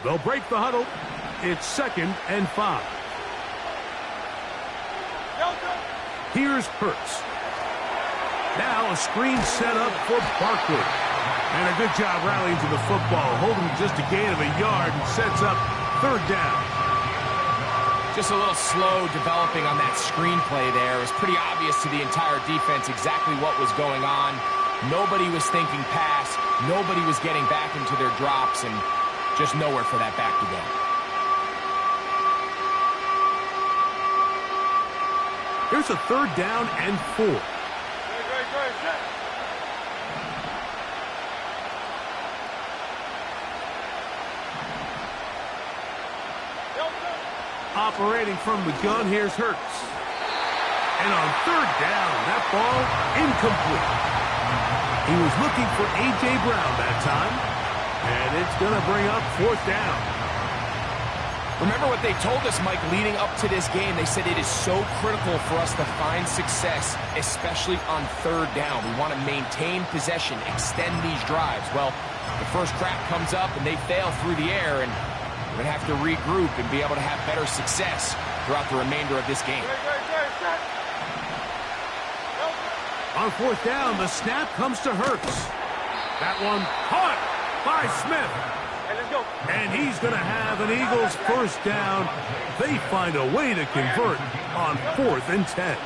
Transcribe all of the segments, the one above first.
They'll break the huddle. It's 2nd and 5. Here's Hurts. Now a screen set up for Barkley. And a good job rallying to the football, holding just a gain of a yard and sets up 3rd down. Just a little slow developing on that screenplay there. It was pretty obvious to the entire defense exactly what was going on. Nobody was thinking pass. Nobody was getting back into their drops, and just nowhere for that back to go. Here's a 3rd down and 4. Operating from the gun, here's Hurts. And on 3rd down, that ball incomplete. He was looking for A.J. Brown that time. And it's going to bring up 4th down. Remember what they told us, Mike, leading up to this game. They said it is so critical for us to find success, especially on 3rd down. We want to maintain possession, extend these drives. Well, the first crack comes up and they fail through the air, and we're going to have to regroup and be able to have better success throughout the remainder of this game. On 4th down, the snap comes to Hurts. That one caught by Smith. And he's going to have an Eagles 1st down. They find a way to convert on 4th and 10.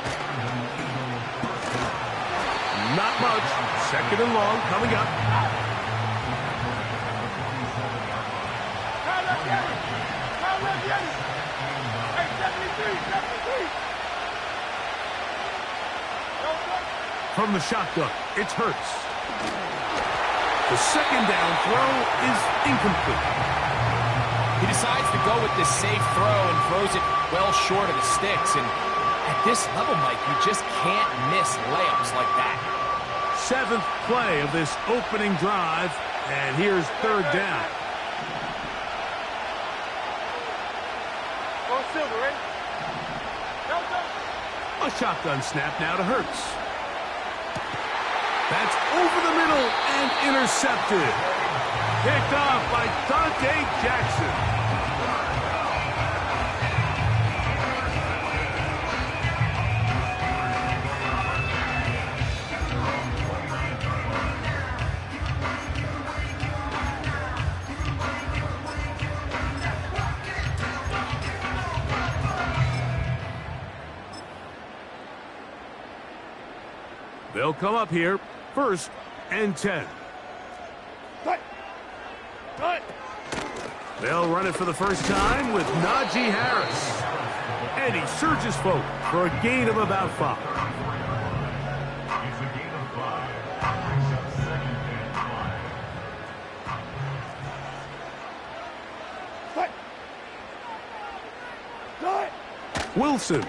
Not much. 2nd and long coming up. From the shotgun, it's Hurts. The 2nd down throw is incomplete. He decides to go with this safe throw and throws it well short of the sticks. And at this level, Mike, you just can't miss layups like that. 7th play of this opening drive, and here's 3rd down. A shotgun snap now to Hurts. That's over the middle and intercepted. Picked off by Dante Jackson. They'll come up here, 1st and 10. They'll run it for the first time with Najee Harris. And he surges forward for a gain of about 5. Wilson.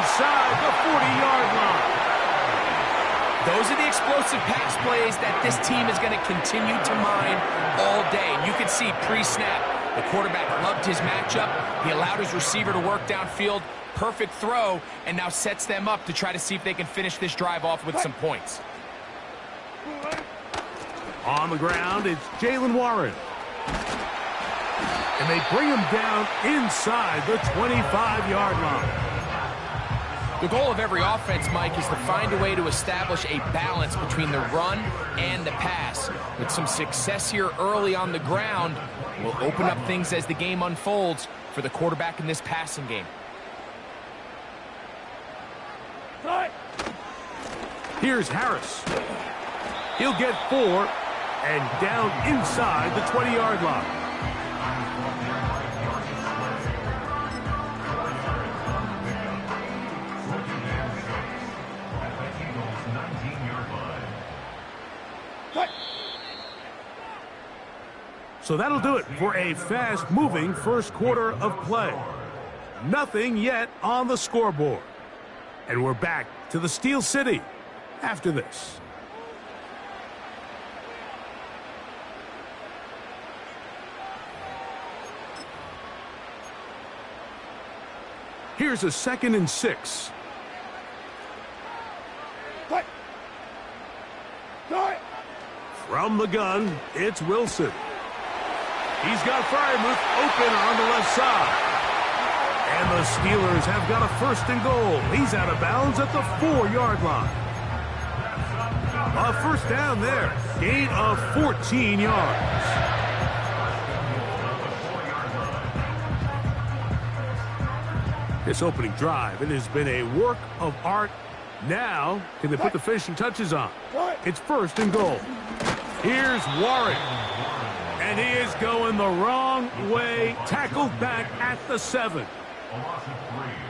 Inside the 40-yard line. Those are the explosive pass plays that this team is going to continue to mine all day. And you can see pre-snap, the quarterback loved his matchup. He allowed his receiver to work downfield. Perfect throw, and now sets them up to try to see if they can finish this drive off with some points. On the ground, it's Jaylen Warren. And they bring him down inside the 25-yard line. The goal of every offense, Mike, is to find a way to establish a balance between the run and the pass. With some success here early on the ground, will open up things as the game unfolds for the quarterback in this passing game. Here's Harris. He'll get 4 and down inside the 20-yard line. So that'll do it for a fast-moving first quarter of play. Nothing yet on the scoreboard. And we're back to the Steel City after this. Here's a 2nd and 6. From the gun, it's Wilson. He's got Freiermuth open on the left side. And the Steelers have got a first and goal. He's out of bounds at the 4-yard line. A first down there. Gain of 14 yards. This opening drive, it has been a work of art. Now, can they put the finishing touches on? It's first and goal. Here's Warren. And he is going the wrong way. Tackled back at the 7.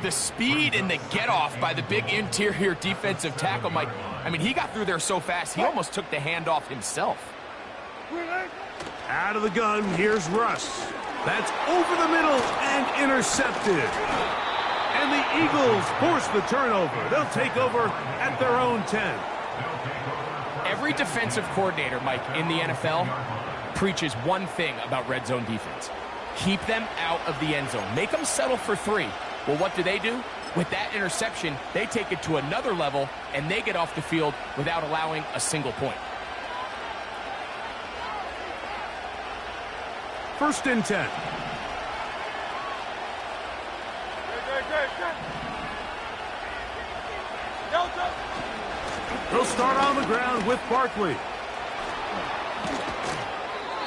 The speed and the get-off by the big interior defensive tackle, Mike. I mean, he got through there so fast, he almost took the handoff himself. Out of the gun, here's Russ. That's over the middle and intercepted. And the Eagles force the turnover. They'll take over at their own 10. Every defensive coordinator, Mike, in the NFL preaches one thing about red zone defense. Keep them out of the end zone. Make them settle for 3. Well, what do? With that interception, they take it to another level, and they get off the field without allowing a single point. First and 10. They'll start on the ground with Barkley.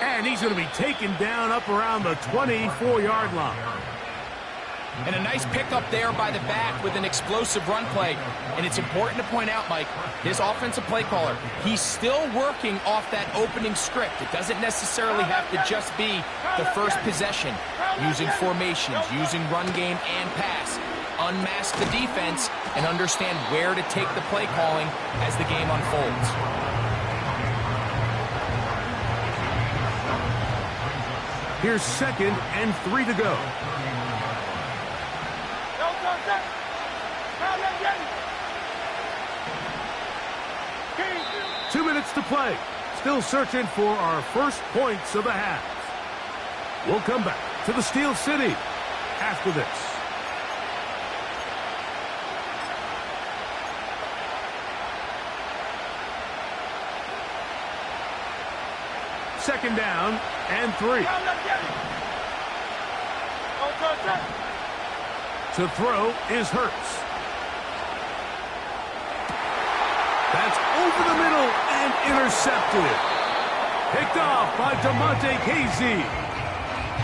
And he's going to be taken down up around the 24-yard line. And a nice pickup there by the back with an explosive run play. And it's important to point out, Mike, this offensive play caller, he's still working off that opening script. It doesn't necessarily have to just be the first possession. Using formations, using run game and pass. Unmask the defense and understand where to take the play calling as the game unfolds. Here's 2nd and 3 to go. 2 minutes to play. Still searching for our first points of the half. We'll come back to the Steel City after this. Second down and 3. To throw is Hurts. That's over the middle and intercepted. Picked off by DeMonte Casey.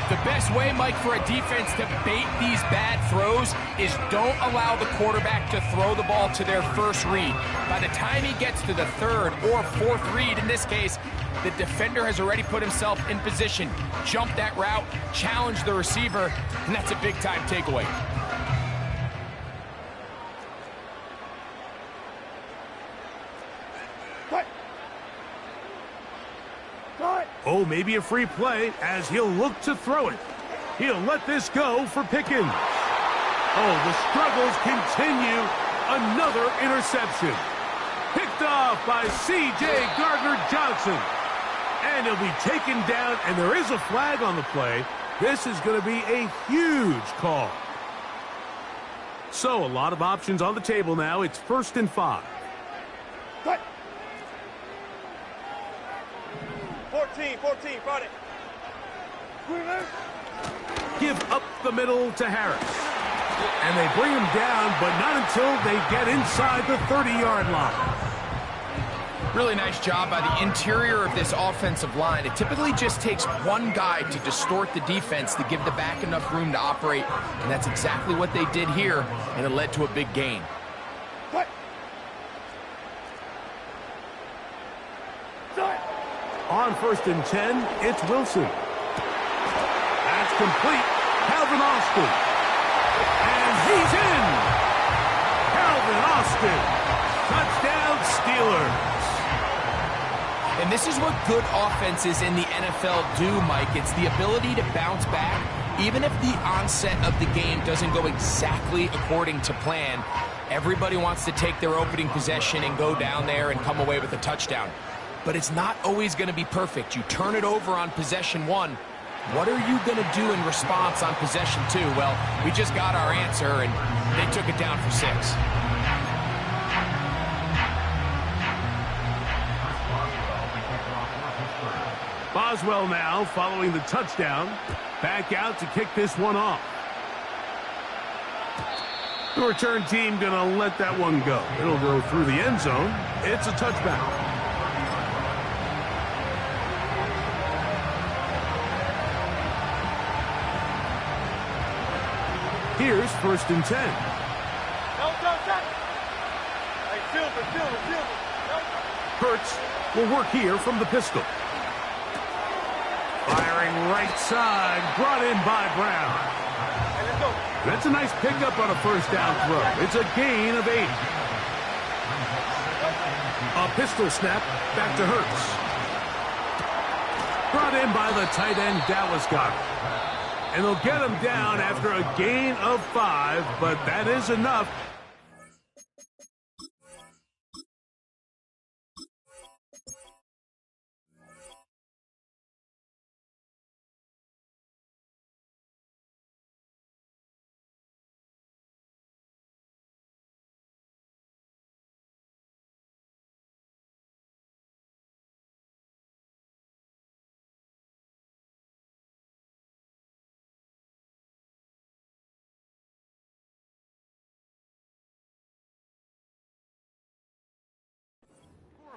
The best way, Mike, for a defense to bait these bad throws is don't allow the quarterback to throw the ball to their first read. By the time he gets to the 3rd or 4th read, in this case, the defender has already put himself in position, jump that route, challenge the receiver, and that's a big-time takeaway. Oh, maybe a free play as he'll look to throw it. He'll let this go for Pickens. Oh, the struggles continue. Another interception. Picked off by C.J. Gardner-Johnson. And he'll be taken down, and there is a flag on the play. This is going to be a huge call. So, a lot of options on the table now. It's 1st and 5. 14, Friday. Give up the middle to Harris. And they bring him down, but not until they get inside the 30-yard line. Really nice job by the interior of this offensive line. It typically just takes one guy to distort the defense to give the back enough room to operate, and that's exactly what they did here, and it led to a big gain. On 1st and 10, it's Wilson. That's complete. Calvin Austin. And he's in. Calvin Austin. Touchdown, Steelers. And this is what good offenses in the NFL do, Mike. It's the ability to bounce back. Even if the onset of the game doesn't go exactly according to plan, everybody wants to take their opening possession and go down there and come away with a touchdown. But it's not always going to be perfect. You turn it over on possession 1. What are you going to do in response on possession 2? Well, we just got our answer, and they took it down for 6. Boswell now following the touchdown. Back out to kick this one off. The return team going to let that one go. It'll go through the end zone. It's a touchback. Here's 1st and 10. Hurts will work here from the pistol. Firing right side, brought in by Brown. That's a nice pickup on a 1st down throw. It's a gain of 8. A pistol snap back to Hurts. Brought in by the tight end, Dallas Goedert. And they'll get him down after a gain of 5, but that is enough.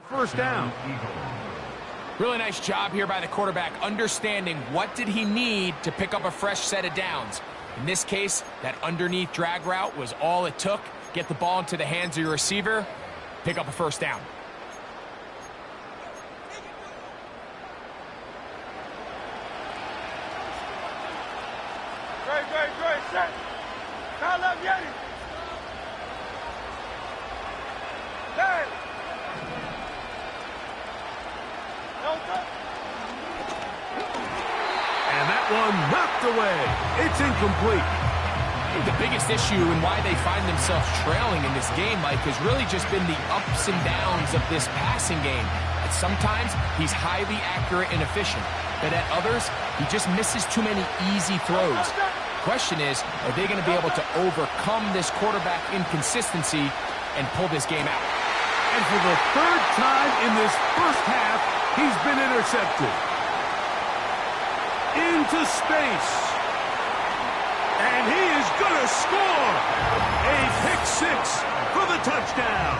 First down. Really nice job here by the quarterback, understanding what did he need to pick up a fresh set of downs. In this case, that underneath drag route was all it took. Get the ball into the hands of your receiver, pick up a 1st down. Great, set. Call up Yeti. Hey. And that one knocked away. It's incomplete. The biggest issue and why they find themselves trailing in this game, Mike, has really just been the ups and downs of this passing game. At sometimes, he's highly accurate and efficient. But at others, he just misses too many easy throws. The question is, are they going to be able to overcome this quarterback inconsistency and pull this game out? And for the 3rd time in this 1st half, he's been intercepted. Into space. And he is going to score. A pick 6 for the touchdown.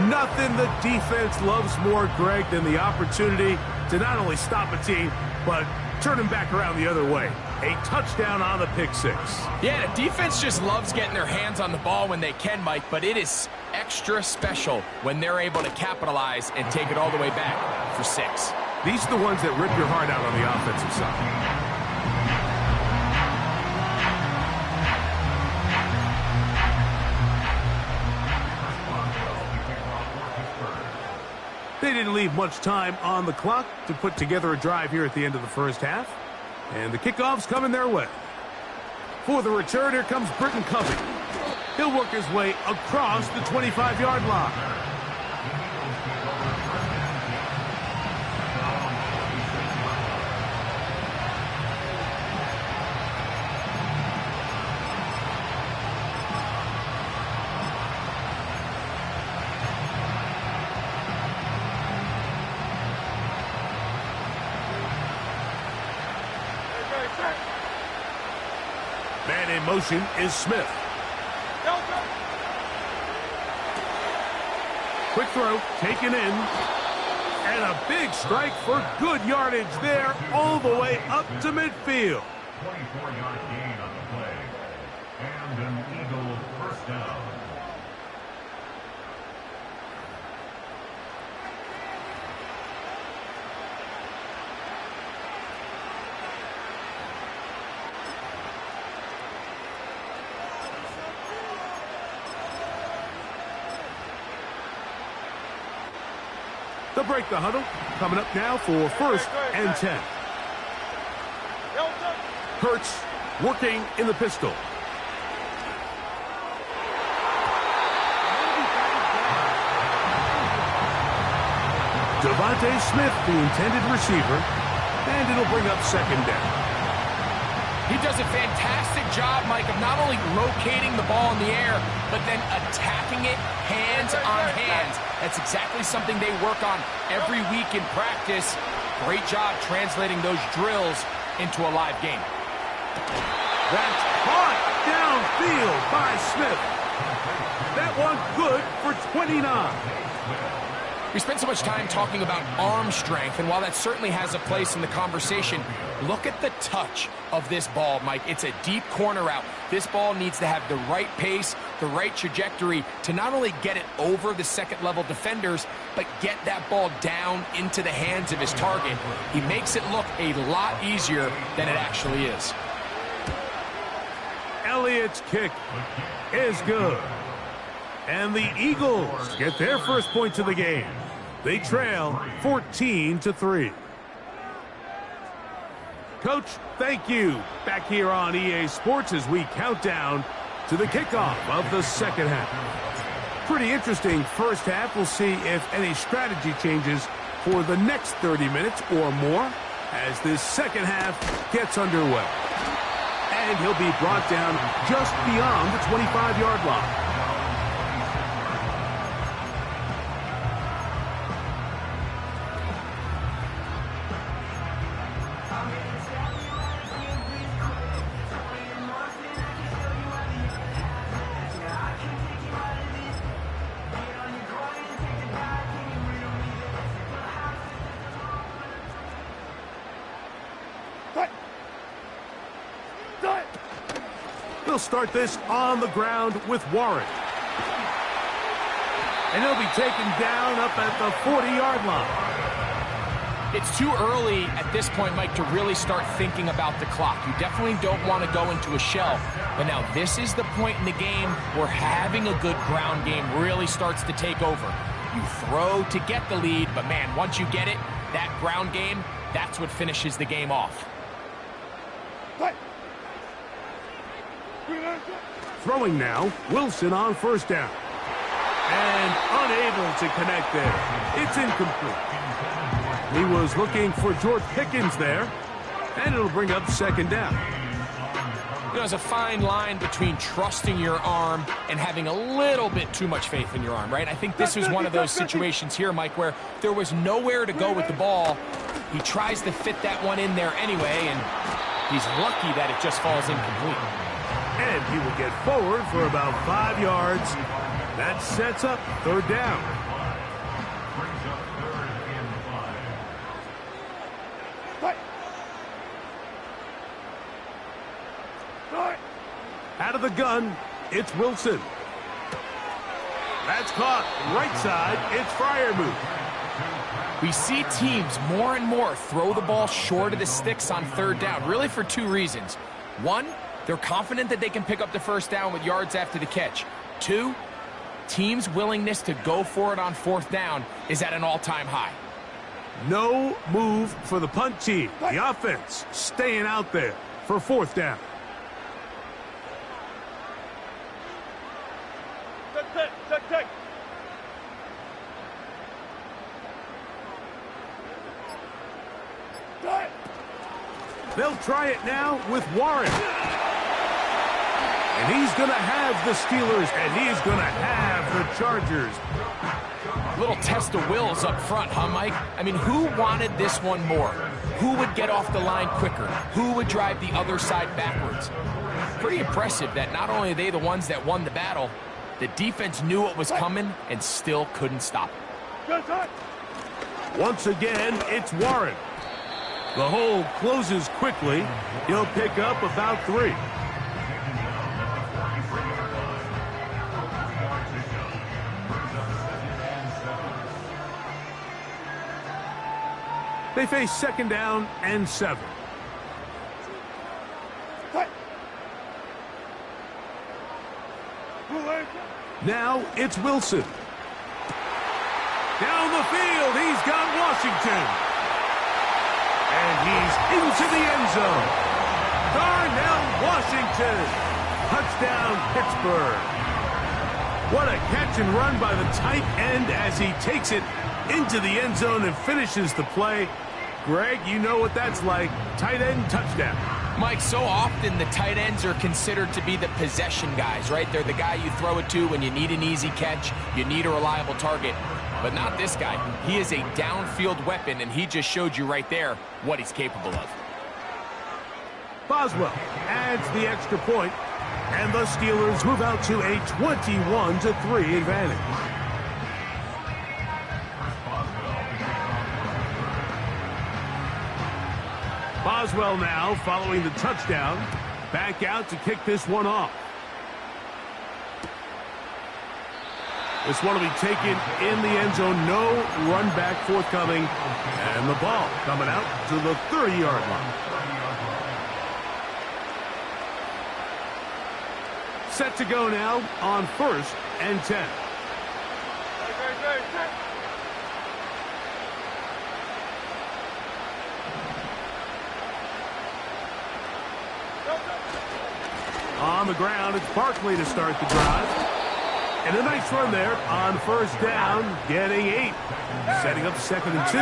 Nothing the defense loves more, Greg, than the opportunity to not only stop a team, but turn him back around the other way. A touchdown on the pick 6. Yeah, the defense just loves getting their hands on the ball when they can, Mike, but it is extra special when they're able to capitalize and take it all the way back for 6. These are the ones that rip your heart out on the offensive side. They didn't leave much time on the clock to put together a drive here at the end of the 1st half. And the kickoff's coming their way. For the return, here comes Britton Covey. He'll work his way across the 25-yard line. Man in motion is Smith. Quick throw, taken in. And a big strike for good yardage there all the way up to midfield. 24-yard gain on the play. And an Eagle 1st down. They'll break the huddle. Coming up now for 1st and 10. Hurts working in the pistol. Devontae Smith, the intended receiver, and it'll bring up 2nd down. He does a fantastic job, Mike, of not only locating the ball in the air, but then attacking it hands on hands. That's exactly something they work on every week in practice. Great job translating those drills into a live game. That's caught downfield by Smith. That one good for 29. We spent so much time talking about arm strength, and while that certainly has a place in the conversation, look at the touch of this ball, Mike. It's a deep corner route. This ball needs to have the right pace, the right trajectory to not only get it over the second-level defenders, but get that ball down into the hands of his target. He makes it look a lot easier than it actually is. Elliott's kick is good. And the Eagles get their first points of the game. They trail 14-3. Coach, thank you. Back here on EA Sports as we count down to the kickoff of the second half. Pretty interesting first half. We'll see if any strategy changes for the next 30 minutes or more as this second half gets underway. And he'll be brought down just beyond the 25-yard line. They'll start this on the ground with Warren. And he'll be taken down up at the 40-yard line. It's too early at this point, Mike, to really start thinking about the clock. You definitely don't want to go into a shell. But now this is the point in the game where having a good ground game really starts to take over. You throw to get the lead, but man, once you get it, that ground game, that's what finishes the game off. Throwing now, Wilson on first down. And unable to connect there. It's incomplete. He was looking for George Pickens there. And it'll bring up second down. You know, there's a fine line between trusting your arm and having a little bit too much faith in your arm, right? I think this was one of those situations here, Mike, where there was nowhere to go with the ball. He tries to fit that one in there anyway, and he's lucky that it just falls incomplete. And he will get forward for about 5 yards. That sets up third down. Out of the gun, it's Wilson. That's caught right side. It's Freiermuth. We see teams more and more throw the ball short of the sticks on third down, really for two reasons. One, they're confident that they can pick up the first down with yards after the catch. Two, teams' willingness to go for it on fourth down is at an all-time high. No move for the punt team. The offense staying out there for fourth down. Check. They'll try it now with Warren. And he's going to have the Steelers, and he's going to have the Chargers. Little test of wills up front, huh, Mike? I mean, who wanted this one more? Who would get off the line quicker? Who would drive the other side backwards? Pretty impressive that not only are they the ones that won the battle, the defense knew what was coming and still couldn't stop it. Once again, it's Warren. The hole closes quickly. He'll pick up about 3. They face second down and 7. Now it's Wilson. Down the field, he's got Washington. And he's into the end zone. Darnell Washington. Touchdown, Pittsburgh. What a catch and run by the tight end as he takes it into the end zone and finishes the play. Greg, you know what that's like. Tight end touchdown. Mike, so often the tight ends are considered to be the possession guys, right? They're the guy you throw it to when you need an easy catch, you need a reliable target. But not this guy. He is a downfield weapon, and he just showed you right there what he's capable of. Boswell adds the extra point, and the Steelers move out to a 21-3 advantage. Boswell now following the touchdown, back out to kick this one off. This one will be taken in the end zone. No run back forthcoming. And the ball coming out to the 30-yard line. Set to go now on 1st and 10. On the ground, it's Barkley to start the drive. And a nice run there on 1st down, getting 8. Setting up 2nd and 2.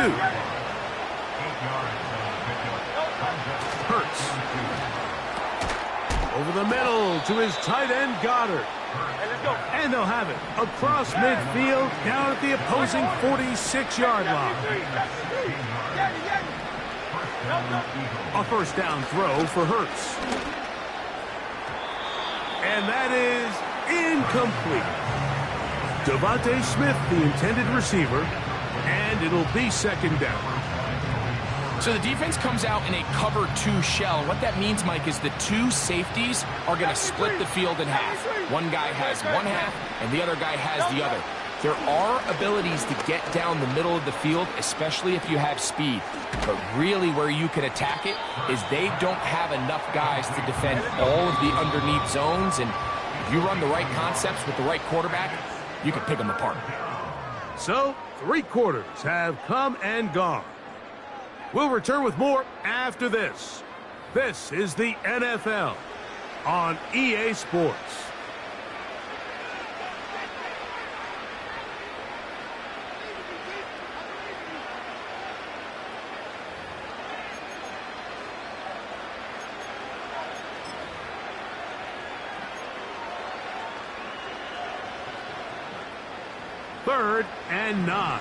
Hurts. Over the middle to his tight end, Goddard. And they'll have it across midfield, down at the opposing 46-yard line. A 1st down throw for Hurts. And that is incomplete. Devontae Smith, the intended receiver, and it'll be 2nd down. So the defense comes out in a cover 2 shell. What that means, Mike, is the 2 safeties are going to split the field in half. One guy has one half, and the other guy has the other. There are abilities to get down the middle of the field, especially if you have speed. But really where you can attack it is they don't have enough guys to defend all of the underneath zones. And if you run the right concepts with the right quarterback, you can pick them apart. So 3 quarters have come and gone. We'll return with more after this. This is the NFL on EA Sports. Third and 9.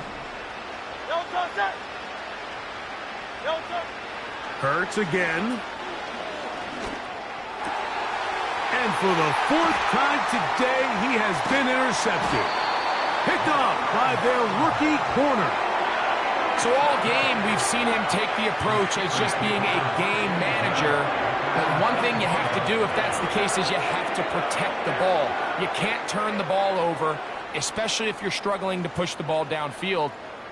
Hurts again. And for the 4th time today, he has been intercepted. Picked off by their rookie corner. So all game, we've seen him take the approach as just being a game manager. But one thing you have to do if that's the case is you have to protect the ball. You can't turn the ball over, especially if you're struggling to push the ball downfield.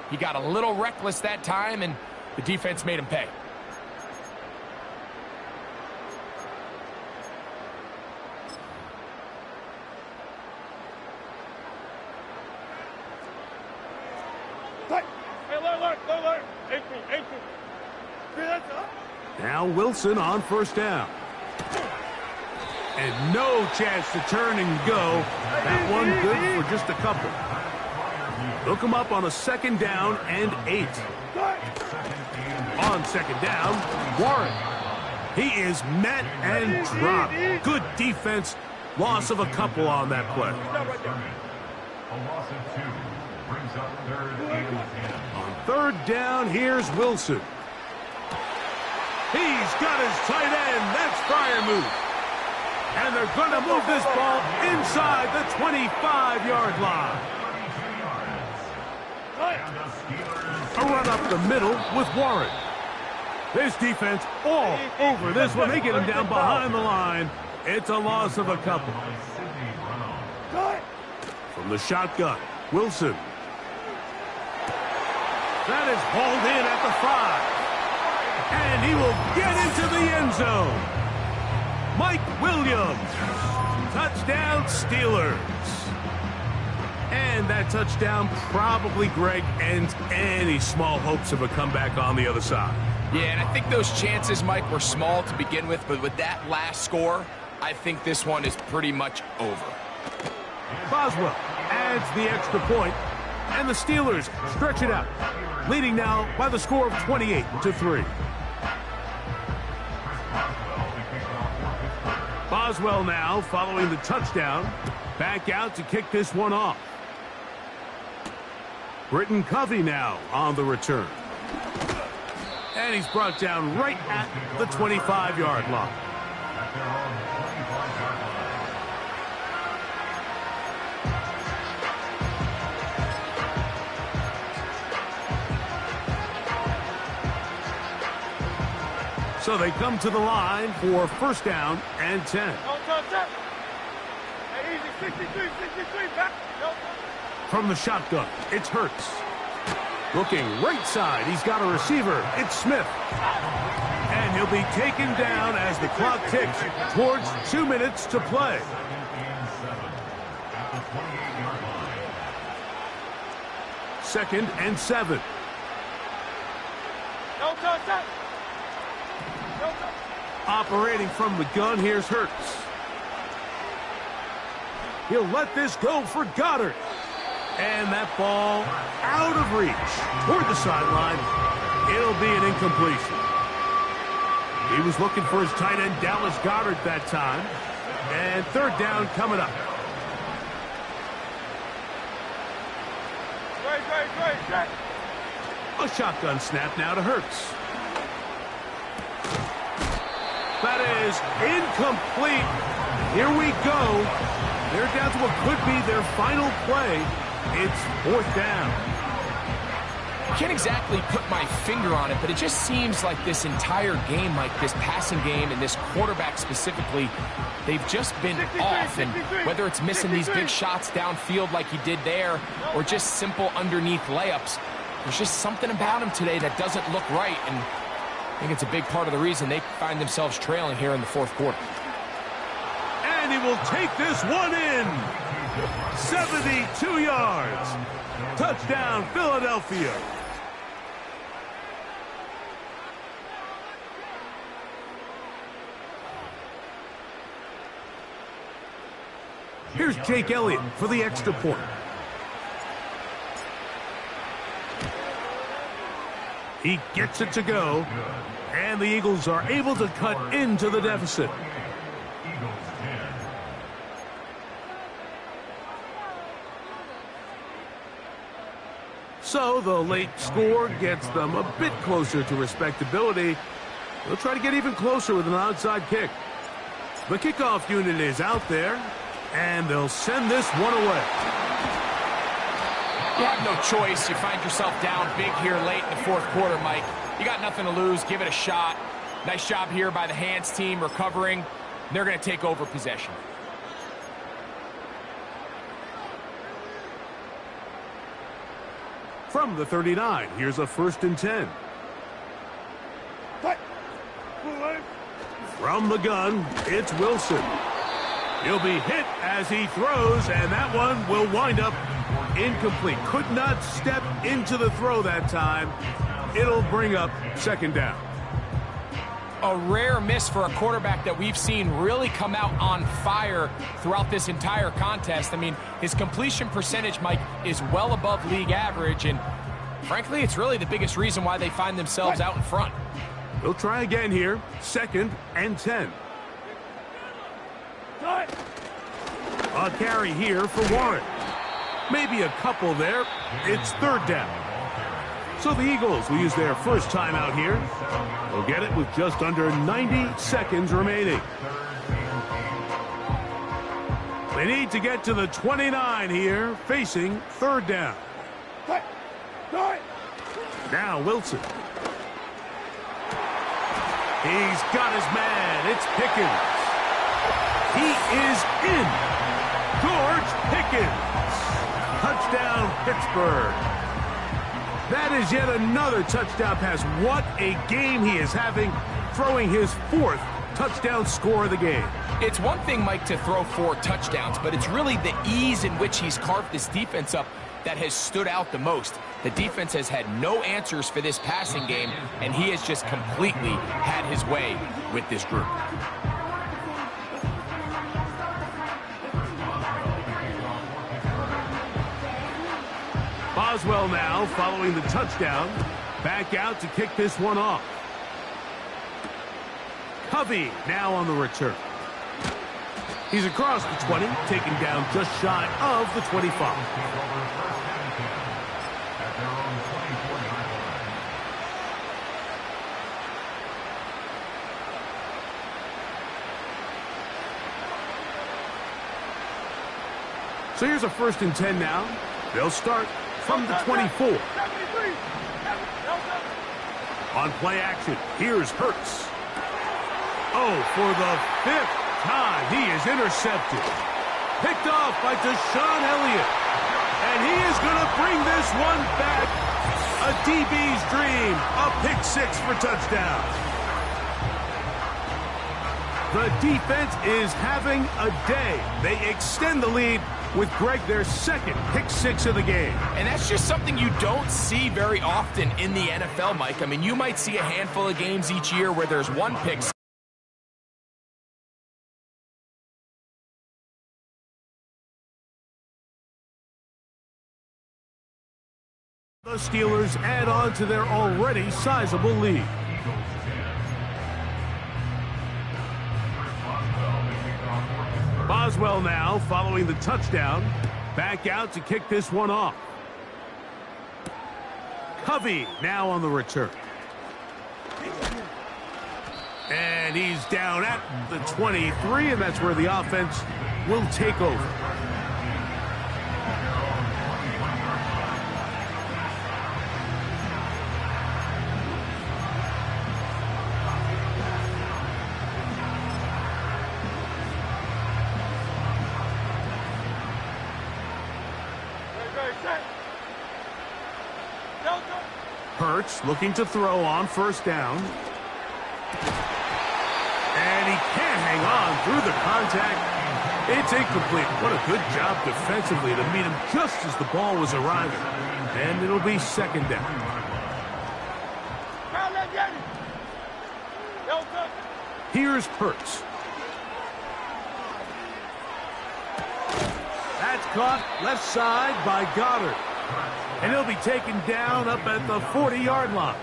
He got a little reckless that time, and the defense made him pay. Now Wilson on 1st down. And no chance to turn and go. That one good for just a couple. Look him up on a 2nd down and 8. On 2nd down, Warren. He is met and dropped. Good defense. Loss of a couple on that play. A loss of 2 brings up 3rd and 10. On 3rd down, here's Wilson. He's got his tight end. That's Freiermuth. And they're going to move this ball inside the 25-yard line. A run up the middle with Warren. This defense all over this one. They get him down behind the line. It's a loss of a couple. From the shotgun, Wilson. That is hauled in at the 5. And he will get into the end zone. Mike Williams. Touchdown, Steelers. And that touchdown probably, Greg, ends any small hopes of a comeback on the other side. Yeah, and I think those chances, Mike, were small to begin with, but with that last score, I think this one is pretty much over. Boswell adds the extra point, and the Steelers stretch it out, leading now by the score of 28-3. Boswell now following the touchdown. Back out to kick this one off. Britton Covey now on the return. And he's brought down right at the 25-yard line. So they come to the line for first down and 10. From the shotgun, it's Hurts. Looking right side, he's got a receiver. It's Smith. And he'll be taken down as the clock ticks towards 2 minutes to play. Second and 7. Operating from the gun, here's Hurts. He'll let this go for Goddard. And that ball out of reach toward the sideline. It'll be an incompletion. He was looking for his tight end, Dallas Goedert, that time. And third down coming up. A shotgun snap now to Hurts. That is incomplete. Here we go. They're down to what could be their final play. It's fourth down. I can't exactly put my finger on it, but it just seems like this entire game, like this passing game and this quarterback specifically, they've just been off. And whether it's missing these big shots downfield like he did there or just simple underneath layups, there's just something about him today that doesn't look right. And I think it's a big part of the reason they find themselves trailing here in the fourth quarter. And he will take this one in. 72 yards. Touchdown, Philadelphia. Here's Jake Elliott for the extra point. He gets it to go, and the Eagles are able to cut into the deficit. So the late score gets them a bit closer to respectability. They'll try to get even closer with an onside kick. The kickoff unit is out there, and they'll send this one away. You have no choice. You find yourself down big here late in the fourth quarter, Mike. You got nothing to lose. Give it a shot. Nice job here by the hands team recovering. They're going to take over possession. From the 39, here's a first and 10. From the gun, it's Wilson. He'll be hit as he throws, and that one will wind up incomplete. Could not step into the throw that time. It'll bring up second down. A rare miss for a quarterback that we've seen really come out on fire throughout this entire contest. I mean, his completion percentage, Mike, is well above league average, and frankly, it's really the biggest reason why they find themselves out in front. They'll try again here, second and 10. A carry here for Warren. Maybe a couple there. It's third down. So the Eagles will use their first timeout here. They'll get it with just under 90 seconds remaining. They need to get to the 29 here, facing third down. Now Wilson. He's got his man. It's Pickens. He is in. George Pickens. Touchdown, Pittsburgh. That is yet another touchdown pass. What a game he is having, throwing his fourth touchdown score of the game. It's one thing, Mike, to throw 4 touchdowns, but it's really the ease in which he's carved this defense up that has stood out the most. The defense has had no answers for this passing game, and he has just completely had his way with this group. Boswell now following the touchdown. Back out to kick this one off. Covey now on the return. He's across the 20, taken down just shy of the 25. At their own 24-yard line. So here's a 1st and 10 now. They'll start from the 24. On play action, here's Hurts. Oh, for the 5th time, he is intercepted. Picked off by Deshaun Elliott. And he is going to bring this one back. A DB's dream. A pick 6 for touchdown. The defense is having a day. They extend the lead with Greg their 2nd pick 6 of the game. And that's just something you don't see very often in the NFL, Mike. I mean, you might see a handful of games each year where there's one pick. The Steelers add on to their already sizable lead. Boswell now following the touchdown. Back out to kick this one off. Covey now on the return. And he's down at the 23, and that's where the offense will take over. Hurts looking to throw on 1st down. And he can't hang on through the contact. It's incomplete. What a good job defensively to meet him just as the ball was arriving. And it'll be 2nd down. Here's Hurts. That's caught left side by Goddard. And he'll be taken down up at the 40-yard line.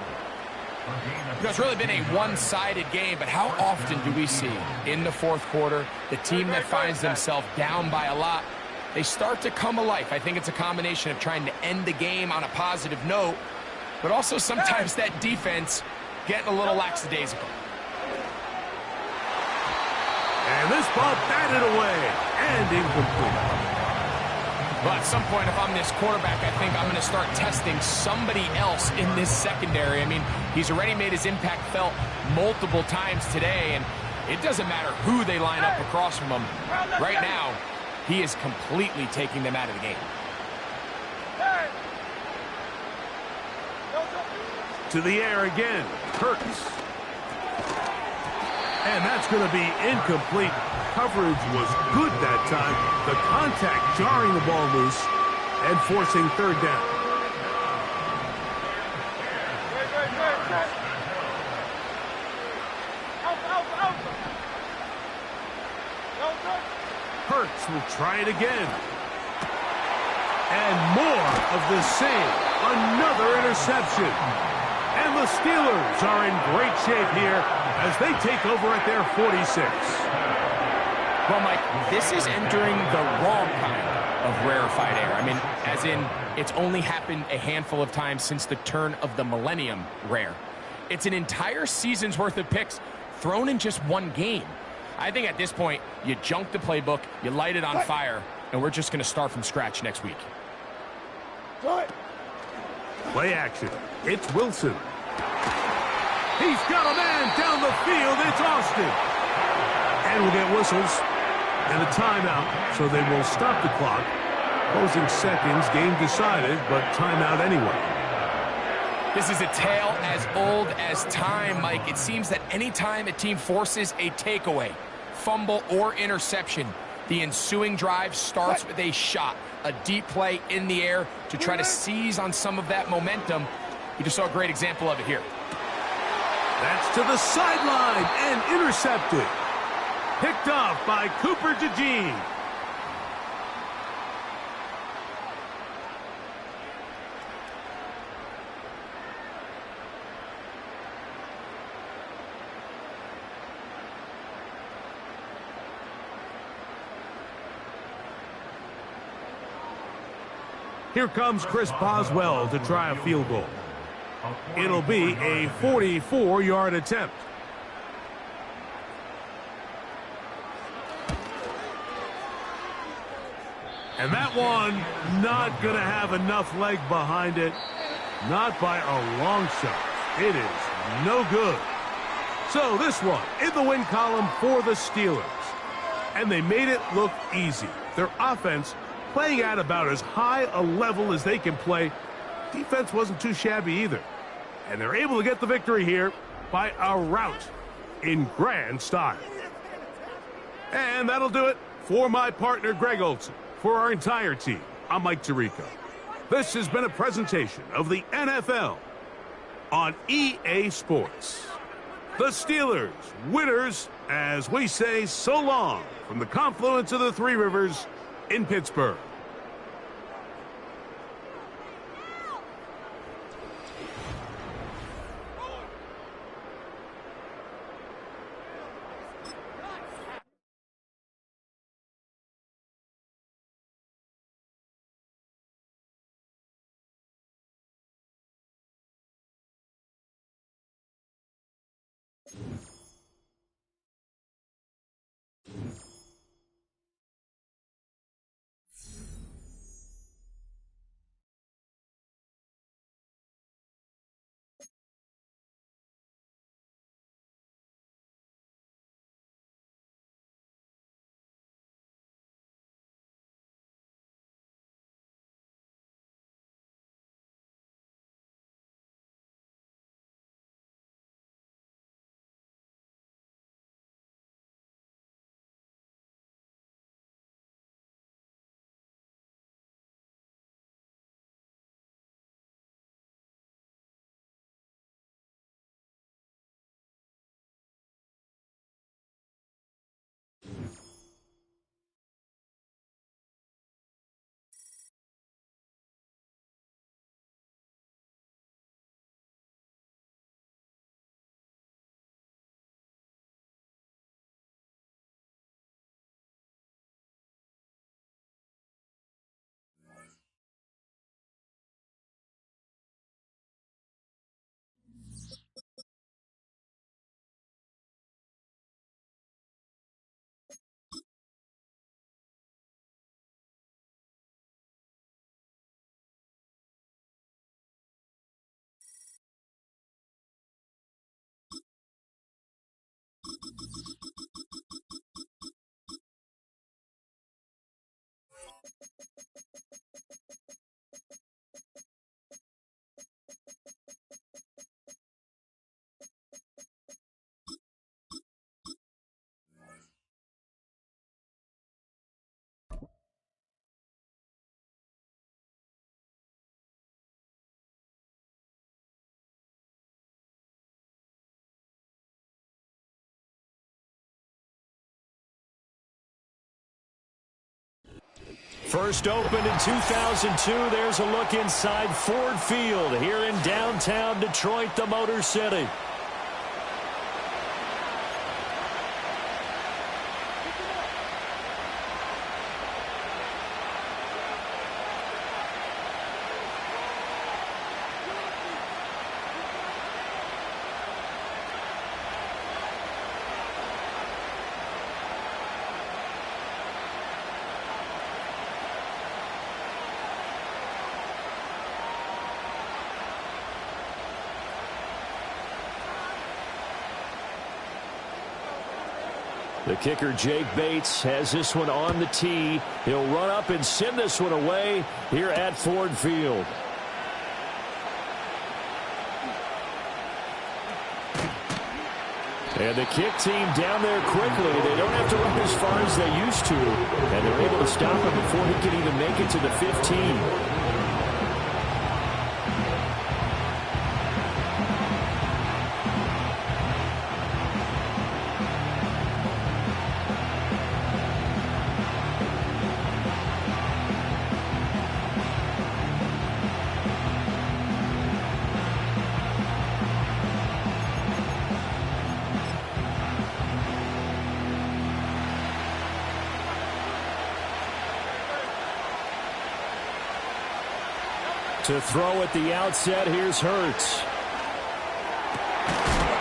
It's really been a one-sided game, but how often do we see in the 4th quarter the team that finds themselves down by a lot, they start to come alive? I think it's a combination of trying to end the game on a positive note, but also sometimes that defense getting a little lackadaisical. And this ball batted away and incomplete. Well, at some point, if I'm this quarterback, I think I'm going to start testing somebody else in this secondary. I mean, he's already made his impact felt multiple times today, and it doesn't matter who they line up across from him. Right now, he is completely taking them out of the game. To the air again, Hurts. And that's going to be incomplete. Coverage was good that time. The contact jarring the ball loose and forcing 3rd down. Hurts will try it again. And more of the same. Another interception. And the Steelers are in great shape here as they take over at their 46. Well, Mike, this is entering the wrong kind of rarefied air. I mean, as in, it's only happened a handful of times since the turn of the millennium rare. It's an entire season's worth of picks thrown in just one game. I think at this point, you junk the playbook, you light it on fire, and we're just going to start from scratch next week. Play action. It's Wilson. He's got a man down the field. It's Austin. And we'll get whistles and a timeout, so they will stop the clock. Closing seconds, game decided, but timeout anyway. This is a tale as old as time, Mike. It seems that anytime a team forces a takeaway, fumble, or interception, the ensuing drive starts with a shot, a deep play in the air to try to seize on some of that momentum. We just saw a great example of it here. That's to the sideline and intercepted. Picked off by Cooper DeJean. Here comes Chris Boswell to try a field goal. It'll be a 44-yard attempt. And that one not going to have enough leg behind it. Not by a long shot. It is no good. So this one in the win column for the Steelers. And they made it look easy. Their offense playing at about as high a level as they can play. Defense wasn't too shabby either. And they're able to get the victory here by a rout in grand style. And that'll do it for my partner, Greg Olson. For our entire team, I'm Mike Tirico. This has been a presentation of the NFL on EA Sports. The Steelers, winners, as we say so long from the confluence of the Three Rivers in Pittsburgh. First opened in 2002. There's a look inside Ford Field here in downtown Detroit, the Motor City. The kicker, Jake Bates, has this one on the tee. He'll run up and send this one away here at Ford Field. And the kick team down there quickly. They don't have to run as far as they used to. And they're able to stop him before he can even make it to the 15. To throw at the outset, here's Hurts.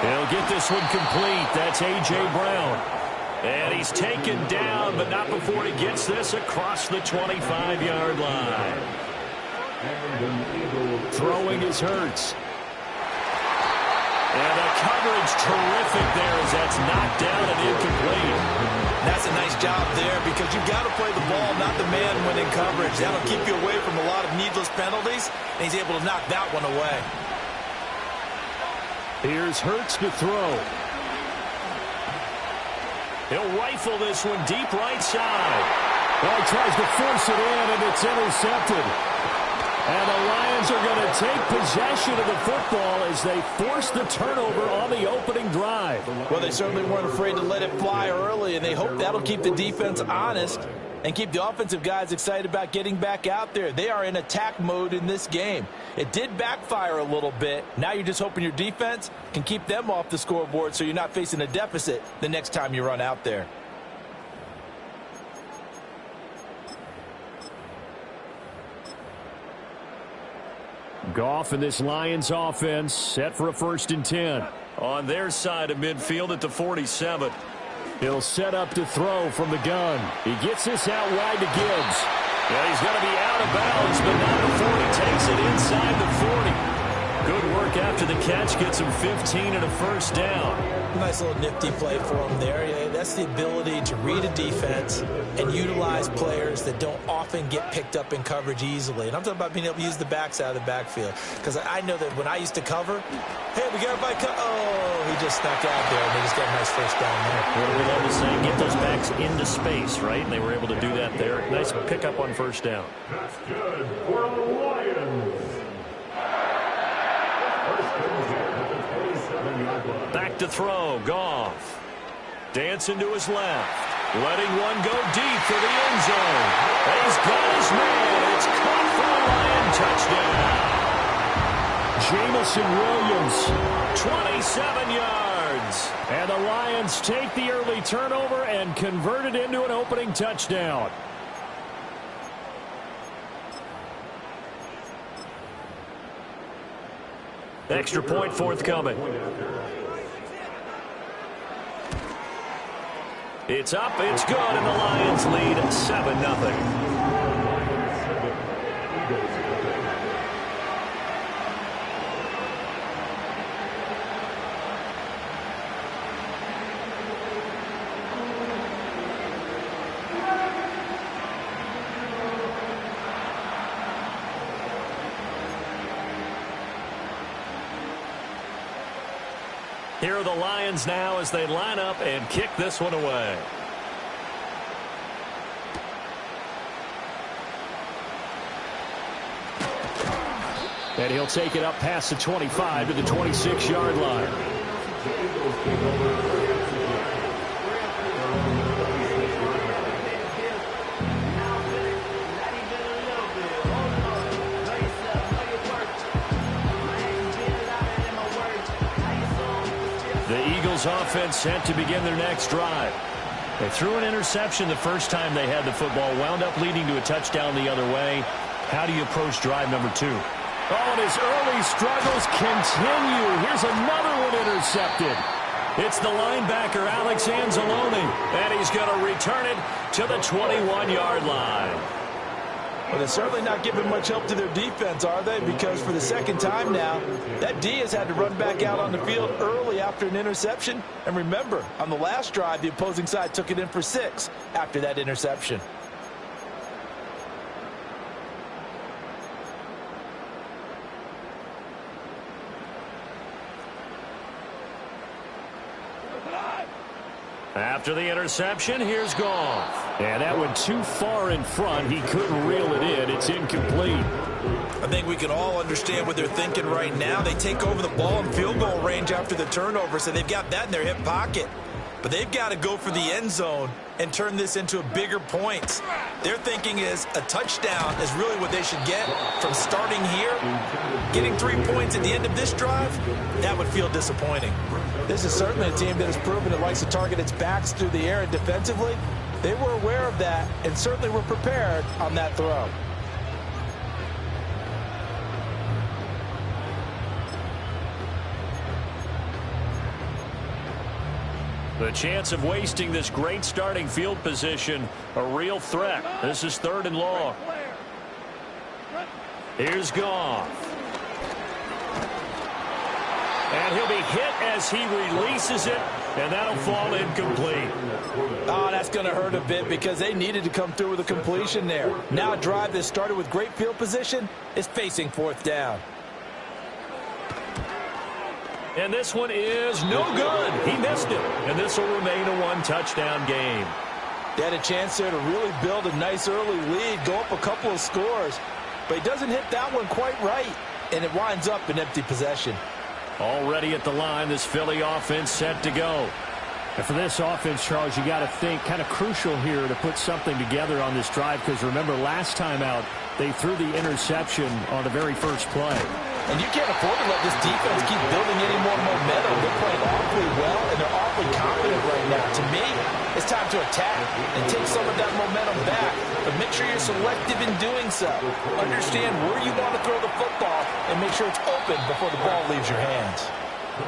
He'll get this one complete. That's A.J. Brown. And he's taken down, but not before he gets this across the 25-yard line. Throwing is Hurts. And the coverage terrific there as that's knocked down and incomplete. That's a nice job there because you've got to play the ball, not the man when in coverage. That'll keep you away from a lot of needless penalties, and he's able to knock that one away. Here's Hurts to throw. He'll rifle this one deep right side. Well, he tries to force it in, and it's intercepted. And the Lions are going to take possession of the football as they force the turnover on the opening drive. Well, they certainly weren't afraid to let it fly early, and they hope that'll keep the defense honest and keep the offensive guys excited about getting back out there. They are in attack mode in this game. It did backfire a little bit. Now you're just hoping your defense can keep them off the scoreboard so you're not facing a deficit the next time you run out there. Goff and this Lions offense set for a 1st and 10. On their side of midfield at the 47. He'll set up to throw from the gun. He gets this out wide to Gibbs. Yeah, he's going to be out of bounds, but not before he takes it inside the 40. Good work after the catch. Gets him 15 and a 1st down. Nice little nifty play for him there. Yeah, that's the ability to read a defense and utilize players that don't often get picked up in coverage easily. And I'm talking about being able to use the backside of the backfield. Because I know that when I used to cover, hey, we got everybody oh, he just snuck out there, and they just got a nice 1st down there. What do we love to say? Get those backs into space, right? And they were able to do that there. Nice pickup on 1st down. That's good for the Lions. Back to throw, Goff. Dancing to his left. Letting one go deep for the end zone. And he's got his man. It's caught for a Lion touchdown. Jamison Williams, 27 yards. And the Lions take the early turnover and convert it into an opening touchdown. Extra point forthcoming. It's up, it's good, and the Lions lead 7-0. Here are the Lions now as they line up and kick this one away. And he'll take it up past the 25 to the 26-yard line. Offense set to begin their next drive. They threw an interception the first time they had the football, wound up leading to a touchdown the other way. How do you approach drive number 2? Oh, and his early struggles continue. Here's another one intercepted. It's the linebacker, Alex Anzalone, and he's going to return it to the 21-yard line. Well, they're certainly not giving much help to their defense, are they? Because for the second time now, that D has had to run back out on the field early after an interception. And remember, on the last drive, the opposing side took it in for 6 after that interception. After the interception, here's Goff. And that went too far in front. He couldn't reel it in. It's incomplete. I think we can all understand what they're thinking right now. They take over the ball in field goal range after the turnover, so they've got that in their hip pocket. But they've got to go for the end zone and turn this into a bigger point. Their thinking is a touchdown is really what they should get from starting here. Getting 3 points at the end of this drive, that would feel disappointing. This is certainly a team that has proven it likes to target its backs through the air and defensively. They were aware of that and certainly were prepared on that throw. The chance of wasting this great starting field position, a real threat. This is 3rd and long. Here's Goff. And he'll be hit as he releases it, and that'll fall incomplete. Oh, that's going to hurt a bit because they needed to come through with a completion there. Now a drive that started with great field position is facing 4th down. And this one is no good. He missed it. And this will remain a 1-touchdown game. They had a chance there to really build a nice early lead, go up a couple of scores. But he doesn't hit that one quite right, and it winds up an empty possession. Already at the line, this Philly offense set to go. And for this offense, Charles, you got to think kind of crucial here to put something together on this drive, because remember last time out, they threw the interception on the very first play. And you can't afford to let this defense keep building any more momentum. They're playing awfully well, and they're awfully confident right now. To me, it's time to attack and take some of that momentum back. But make sure you're selective in doing so. Understand where you want to throw the football and make sure it's open before the ball leaves your hands.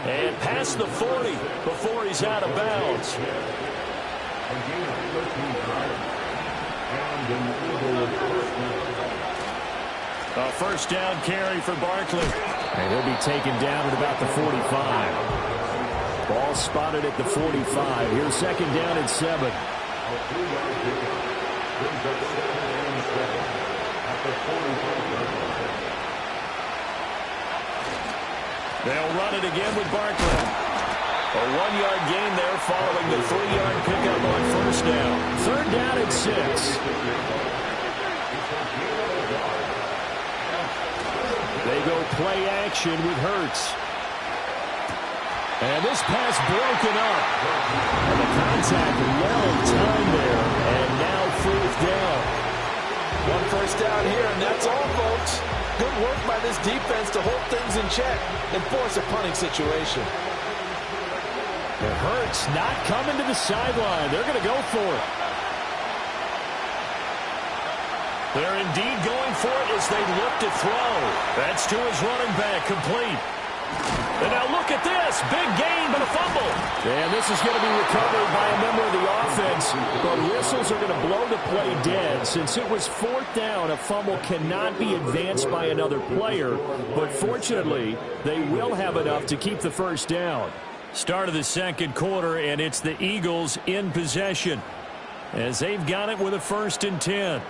And past the 40 before he's out of bounds. A first down carry for Barkley. And he'll be taken down at about the 45. Ball spotted at the 45. Here's 2nd down and 7. They'll run it again with Barkley. A 1-yard gain there following the 3-yard pickup on first down. 3rd down and 6. They go play action with Hurts. And this pass broken up. And the contact well timed there. And now 4th down. 1 first down here, and that's all, folks. Good work by this defense to hold things in check and force a punting situation. And Hurts not coming to the sideline. They're going to go for it. They're indeed going for it as they look to throw. That's to his running back, complete. And now look at this. Big gain, but a fumble. And this is going to be recovered by a member of the offense. But whistles are going to blow the play dead. Since it was 4th down, a fumble cannot be advanced by another player. But fortunately, they will have enough to keep the first down. Start of the 2nd quarter, and it's the Eagles in possession as they've got it with a 1st and 10.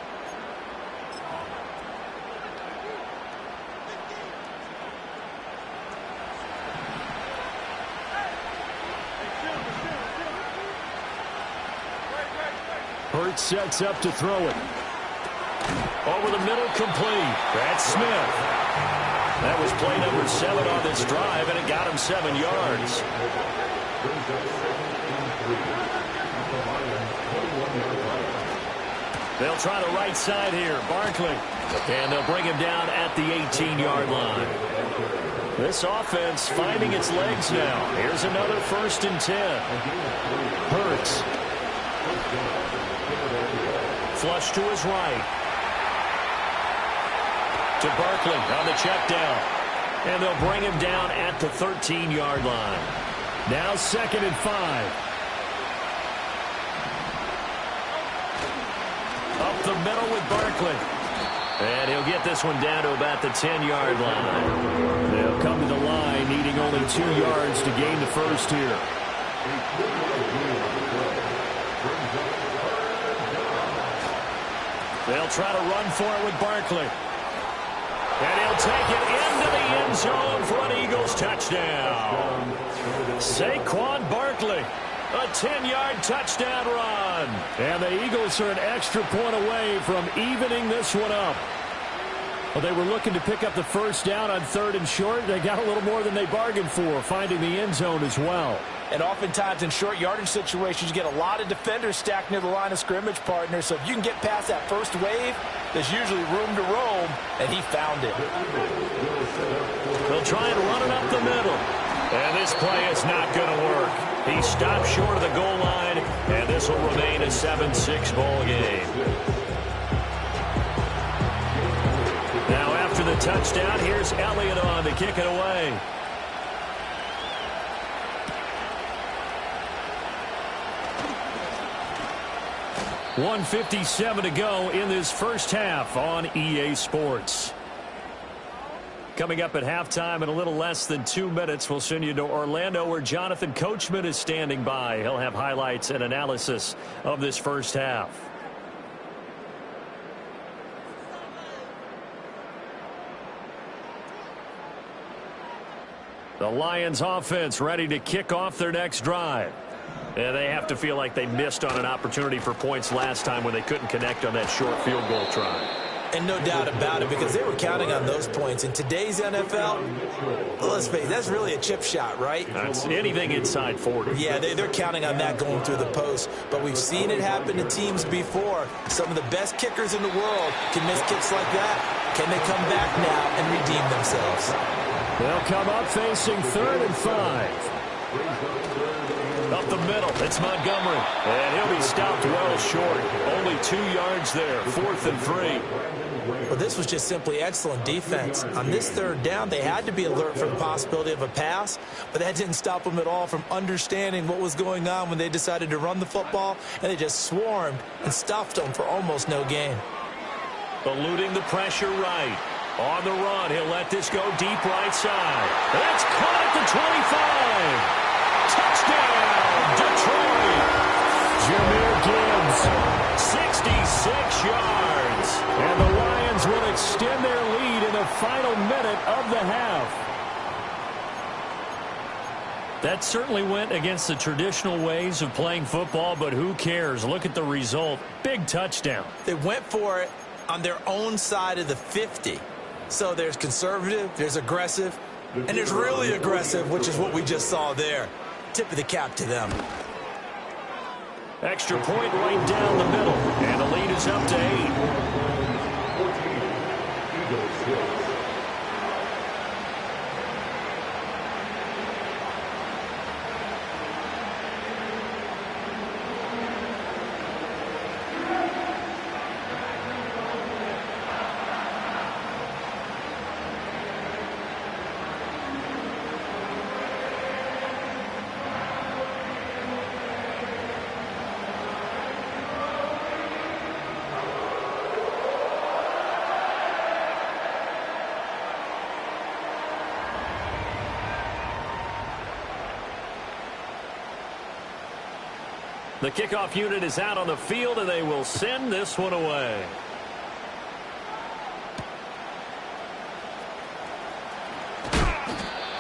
Hurts sets up to throw it. Over the middle, complete. That's Smith. That was play number 7 on this drive, and it got him 7 yards. They'll try the right side here. Barkley. And they'll bring him down at the 18-yard line. This offense finding its legs now. Here's another 1st and 10. Hurts. Flush to his right. To Barkley on the check down. And they'll bring him down at the 13-yard line. Now 2nd and 5. Up the middle with Barkley. And he'll get this one down to about the 10-yard line. They'll come to the line needing only 2 yards to gain the first here. They'll try to run for it with Barkley. And he'll take it into the end zone for an Eagles touchdown. Saquon Barkley, a 10-yard touchdown run. And the Eagles are an extra point away from evening this one up. Well, they were looking to pick up the first down on 3rd and short. They got a little more than they bargained for, finding the end zone as well. And oftentimes in short yardage situations, you get a lot of defenders stacked near the line of scrimmage, partner. So if you can get past that first wave, there's usually room to roam, and he found it. They'll try and run it up the middle. And this play is not going to work. He stopped short of the goal line, and this will remain a 7-6 ball game. Now after the touchdown, here's Elliott on to kick it away. 1:57 to go in this first half on EA Sports. Coming up at halftime in a little less than 2 minutes, we'll send you to Orlando where Jonathan Coachman is standing by. He'll have highlights and analysis of this first half. The Lions offense ready to kick off their next drive. And they have to feel like they missed on an opportunity for points last time when they couldn't connect on that short field goal try. And no doubt about it, because they were counting on those points. In today's NFL, let's face it, that's really a chip shot, right? That's anything inside 40. Yeah, they're counting on that going through the post. But we've seen it happen to teams before. Some of the best kickers in the world can miss kicks like that. Can they come back now and redeem themselves? They'll come up facing 3rd and 5. Up the middle, it's Montgomery. And he'll be stopped well short. Only 2 yards there, 4th and 3. Well, this was just simply excellent defense. On this 3rd down, they had to be alert for the possibility of a pass, but that didn't stop them at all from understanding what was going on when they decided to run the football, and they just swarmed and stuffed them for almost no gain. Eluding the pressure right. On the run, he'll let this go deep right side. It's caught at the 25. Touchdown, Detroit. Jahmyr Gibbs, 66 yards. and the Lions will extend their lead in the final minute of the half. That certainly went against the traditional ways of playing football, but who cares? Look at the result. Big touchdown. They went for it on their own side of the 50. So there's conservative, there's aggressive, and there's really aggressive, which is what we just saw there. Tip of the cap to them. Extra point right down the middle, and the lead is up to 8. The kickoff unit is out on the field, and they will send this one away.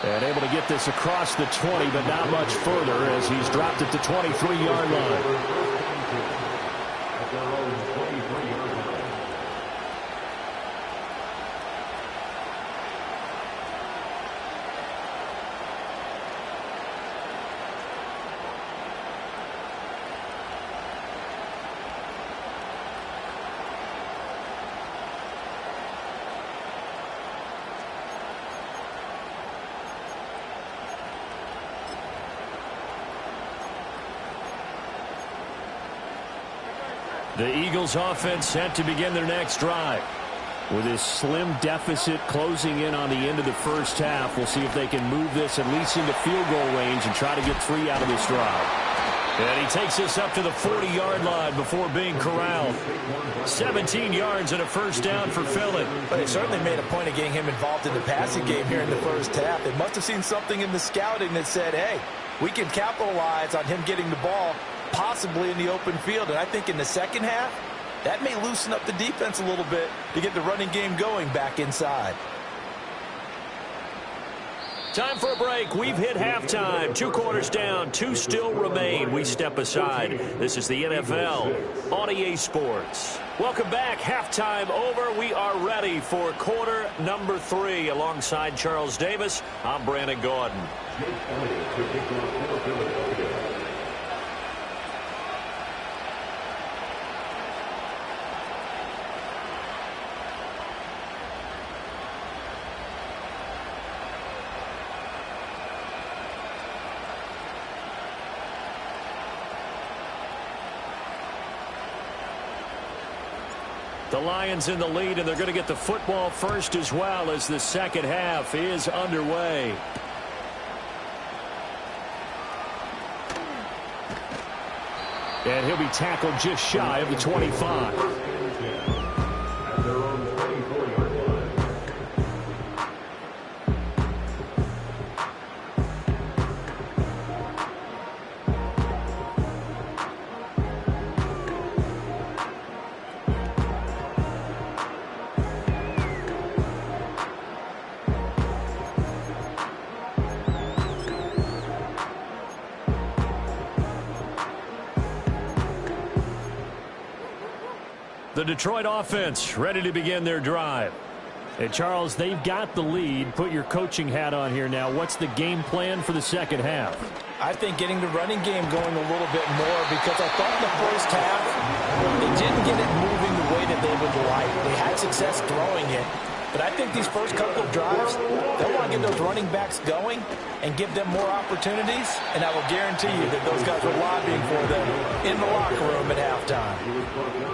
And able to get this across the 20, but not much further as he's dropped at the 23-yard line. The Eagles offense set to begin their next drive. With his slim deficit closing in on the end of the first half, we'll see if they can move this at least into field goal range and try to get 3 out of this drive. And he takes this up to the 40-yard line before being corralled. 17 yards and a first down for Philly. But they certainly made a point of getting him involved in the passing game here in the first half. They must have seen something in the scouting that said, hey, we can capitalize on him getting the ball possibly in the open field. And I think in the second half, that may loosen up the defense a little bit to get the running game going back inside. Time for a break. We've hit halftime. 2 quarters down. 2 still remain. We step aside. This is the NFL on EA Sports. Welcome back. Halftime over. We are ready for quarter number 3. Alongside Charles Davis, I'm Brandon Gordon. The Lions in the lead, and they're going to get the football first as well as the second half is underway. And he'll be tackled just shy of the 25. At their own 24-yard line. The Detroit offense ready to begin their drive. Hey, Charles, they've got the lead. Put your coaching hat on here now. What's the game plan for the second half? I think getting the running game going a little bit more, because I thought in the first half they didn't get it moving the way that they would like. They had success throwing it, but I think these first couple of drives, they'll want to get those running backs going and give them more opportunities, and I will guarantee you that those guys are lobbying for them in the locker room at halftime.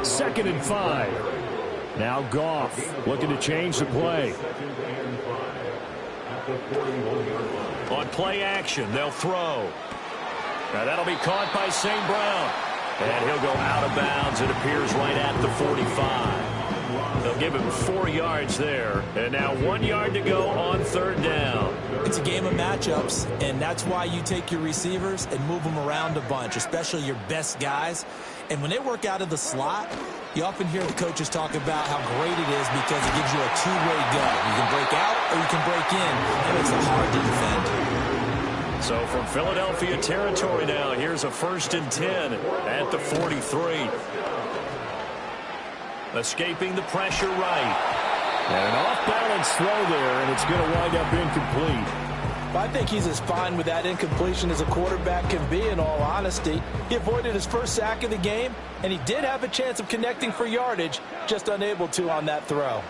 2nd and 5. Now Goff looking to change the play. On play action, they'll throw. Now that'll be caught by St. Brown. And he'll go out of bounds. It appears right at the 45. They'll give him 4 yards there. And now 1 yard to go on 3rd down. It's a game of matchups, and that's why you take your receivers and move them around a bunch, especially your best guys. And when they work out of the slot, you often hear the coaches talk about how great it is because it gives you a two-way go. You can break out or you can break in. That makes it hard to defend. So from Philadelphia territory now, here's a 1st and 10 at the 43. Escaping the pressure right. And an off-balance throw there, and it's going to wind up incomplete. I think he's as fine with that incompletion as a quarterback can be, in all honesty. He avoided his first sack of the game, and he did have a chance of connecting for yardage, just unable to on that throw.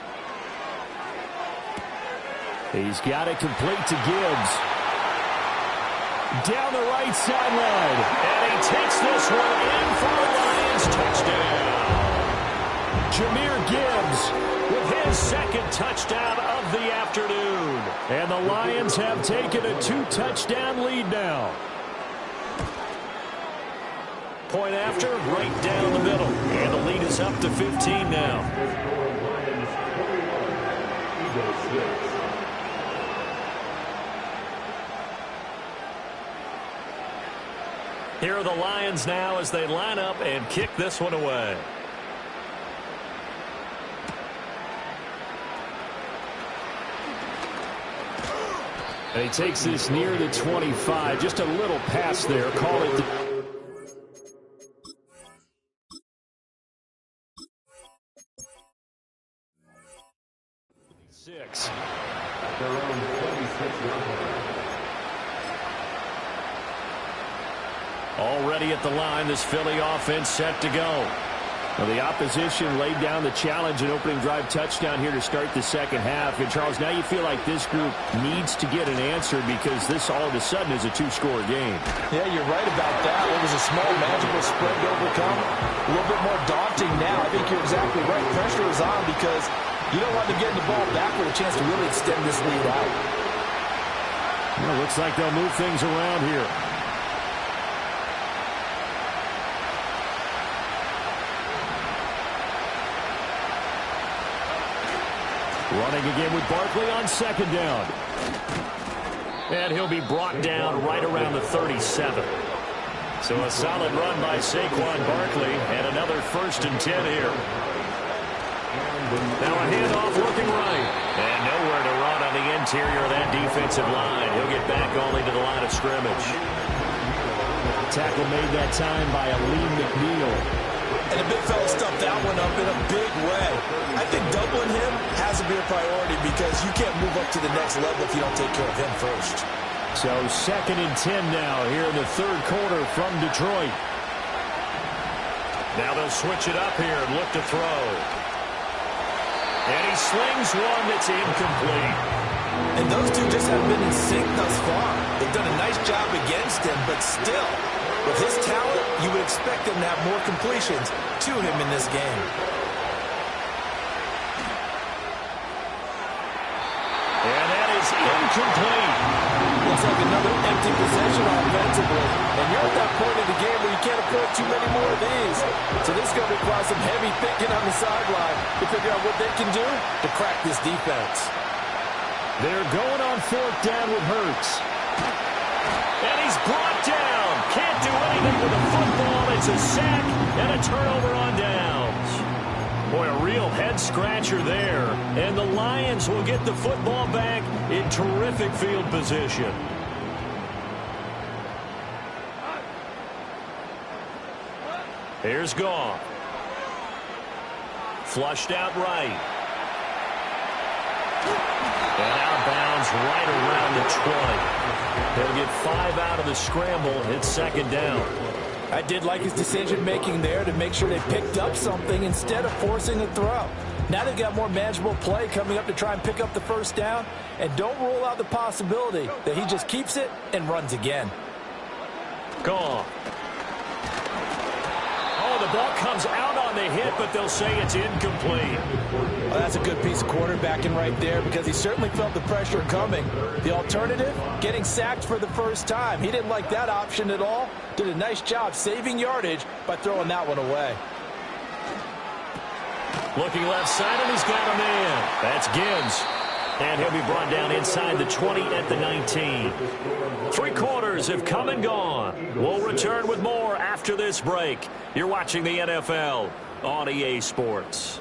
He's got it complete to Gibbs. Down the right sideline. And he takes this one in for the Lions. Touchdown. Jahmyr Gibbs with his 2nd touchdown of the afternoon. And the Lions have taken a 2-touchdown lead now. Point after, right down the middle. And the lead is up to 15 now. Here are the Lions now as they line up and kick this one away. And he takes this near the 25. Just a little pass there. Call it. 6. At their own 26-yard line. Already at the line, this Philly offense set to go. Well, the opposition laid down the challenge and opening drive touchdown here to start the second half. And, Charles, now you feel like this group needs to get an answer because this all of a sudden is a 2-score game. Yeah, you're right about that. It was a small, manageable spread to overcome. A little bit more daunting now. I think you're exactly right. Pressure is on because you don't want them getting the ball back with a chance to really extend this lead out. Well, looks like they'll move things around here. Running again with Barkley on 2nd down. And he'll be brought down right around the 37. So a solid run by Saquon Barkley and another 1st and 10 here. Now a handoff looking right. And nowhere to run on the interior of that defensive line. He'll get back only to the line of scrimmage. Tackle made that time by Aleem McNeil. And the big fella stuffed that one up in a big way. I think doubling him has to be a priority because you can't move up to the next level if you don't take care of him first. So 2nd and 10 now here in the 3rd quarter from Detroit. Now they'll switch it up here and look to throw. And he slings one that's incomplete. And those two just haven't been in sync thus far. They've done a nice job against him, but still, with his talent, you would expect him to have more completions to him in this game. And that is incomplete. Looks like another empty possession offensively. And you're at that point in the game where you can't afford too many more of these. So this is going to require some heavy thinking on the sideline to figure out what they can do to crack this defense. They're going on 4th down with Hurts. And he's brought down. Can't do anything with the football. It's a sack and a turnover on downs. Boy, a real head-scratcher there. And the Lions will get the football back in terrific field position. Here's Goff. Flushed out right. And out of bounds right around the 20. They'll get 5 out of the scramble. It's 2nd down. I did like his decision-making there to make sure they picked up something instead of forcing a throw. Now they've got more manageable play coming up to try and pick up the 1st down. And don't rule out the possibility that he just keeps it and runs again. Gone. Oh, the ball comes out on the hit, but they'll say it's incomplete. Well, that's a good piece of quarterbacking right there because he certainly felt the pressure coming. The alternative, getting sacked for the 1st time. He didn't like that option at all. Did a nice job saving yardage by throwing that one away. Looking left side, and he's got a man. That's Gibbs. And he'll be brought down inside the 20 at the 19. 3 quarters have come and gone. We'll return with more after this break. You're watching the NFL on EA Sports.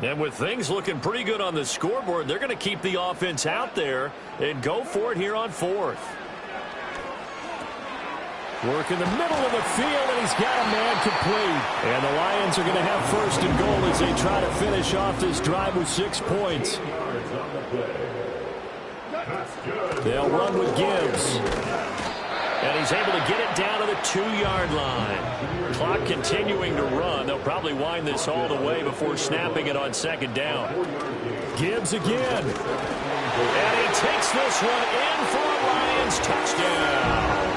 And with things looking pretty good on the scoreboard, they're going to keep the offense out there and go for it here on 4th. Work in the middle of the field, and he's got a man complete. And the Lions are going to have 1st and goal as they try to finish off this drive with 6 points. They'll run with Gibbs. And he's able to get it down to the 2-yard line. Clock continuing to run. They'll probably wind this all the way before snapping it on 2nd down. Gibbs again. And he takes this one in for a Lions touchdown.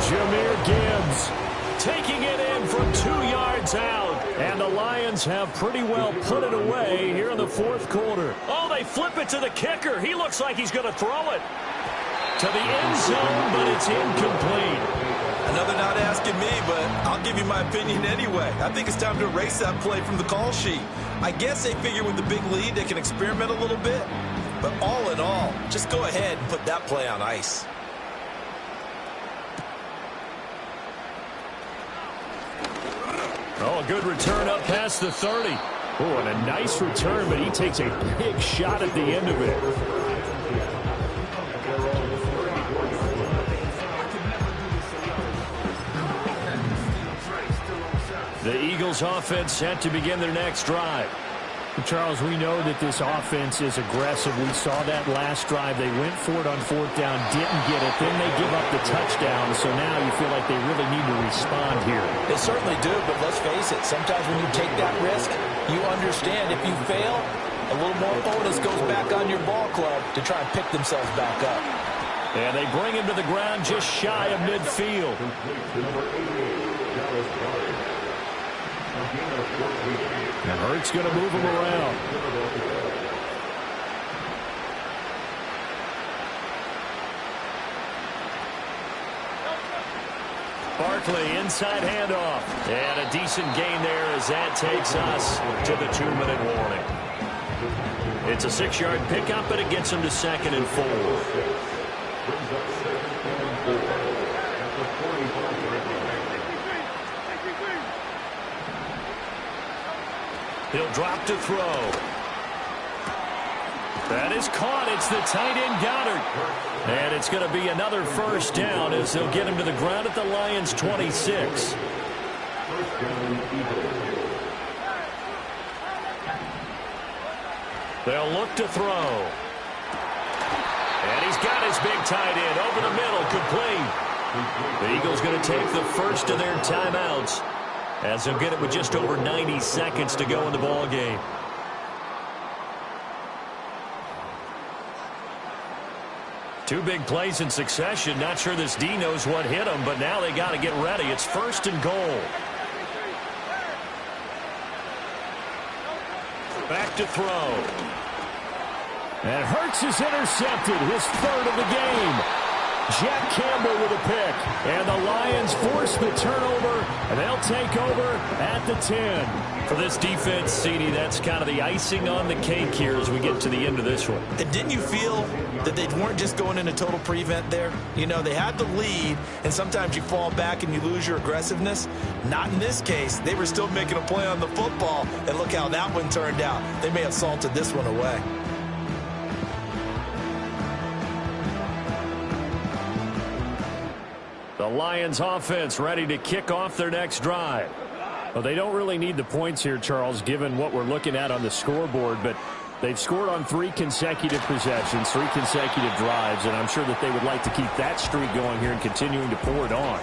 Jahmyr Gibbs taking it in from 2 yards out. And the Lions have pretty well put it away here in the 4th quarter. Oh, they flip it to the kicker. He looks like he's going to throw it to the end zone, but it's incomplete. Another not asking me, but I'll give you my opinion anyway. I think it's time to erase that play from the call sheet. I guess they figure with the big lead they can experiment a little bit. But all in all, just go ahead and put that play on ice. Oh, a good return up past the 30. Oh, and a nice return, but he takes a big shot at the end of it. The Eagles offense set to begin their next drive. Charles, we know that this offense is aggressive. We saw that last drive. They went for it on 4th down, didn't get it. Then they give up the touchdown. So now you feel like they really need to respond here. They certainly do, but let's face it. Sometimes when you take that risk, you understand if you fail, a little more onus goes back on your ball club to try and pick themselves back up. And they bring him to the ground just shy of midfield. And Hurts going to move him around. Barkley inside handoff. And a decent gain there as that takes us to the 2-minute warning. It's a 6-yard pickup, but it gets him to 2nd and 4. He'll drop to throw. That is caught. It's the tight end Goddard. And it's going to be another 1st down as they'll get him to the ground at the Lions' 26. They'll look to throw. And he's got his big tight end over the middle, complete. The Eagles going to take the first of their timeouts as they'll get it with just over 90 seconds to go in the ball game. Two big plays in succession. Not sure this D knows what hit him, but now they got to get ready. It's 1st and goal. Back to throw. And Hurts is intercepted, his 3rd of the game. Jack Campbell with a pick. And the Lions force the turnover, and they'll take over at the 10. For this defense, CD, that's kind of the icing on the cake here as we get to the end of this one. And didn't you feel that they weren't just going into total prevent there? You know, they had the lead, and sometimes you fall back and you lose your aggressiveness. Not in this case. They were still making a play on the football, and look how that one turned out. They may have salted this one away. The Lions offense ready to kick off their next drive. Well, they don't really need the points here, Charles, given what we're looking at on the scoreboard, but they've scored on 3 consecutive possessions, 3 consecutive drives, and I'm sure that they would like to keep that streak going here and continuing to pour it on.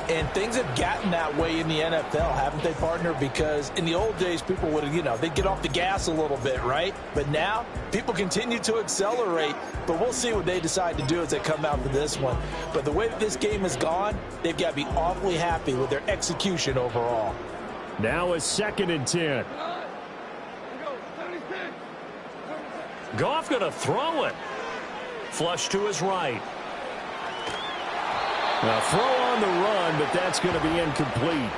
And things have gotten that way in the NFL, haven't they, partner? Because in the old days, people would, they'd get off the gas a little bit, right? But now, people continue to accelerate. But we'll see what they decide to do as they come out for this one. But the way that this game has gone, they've got to be awfully happy with their execution overall. Now a 2nd and 10. Goff going to throw it. Flush to his right. Now throw on the run, but that's going to be incomplete.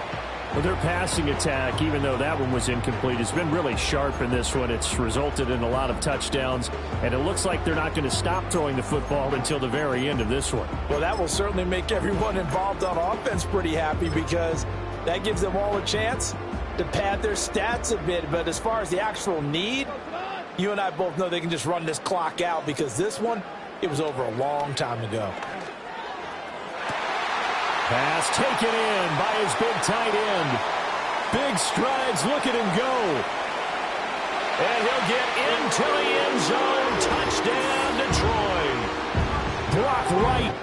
Well, their passing attack, even though that one was incomplete, has been really sharp in this one. It's resulted in a lot of touchdowns, and it looks like they're not going to stop throwing the football until the very end of this one. Well, that will certainly make everyone involved on offense pretty happy because that gives them all a chance to pad their stats a bit. But as far as the actual need, you and I both know they can just run this clock out because this one, it was over a long time ago. Pass taken in by his big tight end. Big strides, look at him go. And he'll get into the end zone. Touchdown, Detroit. Brock Wright.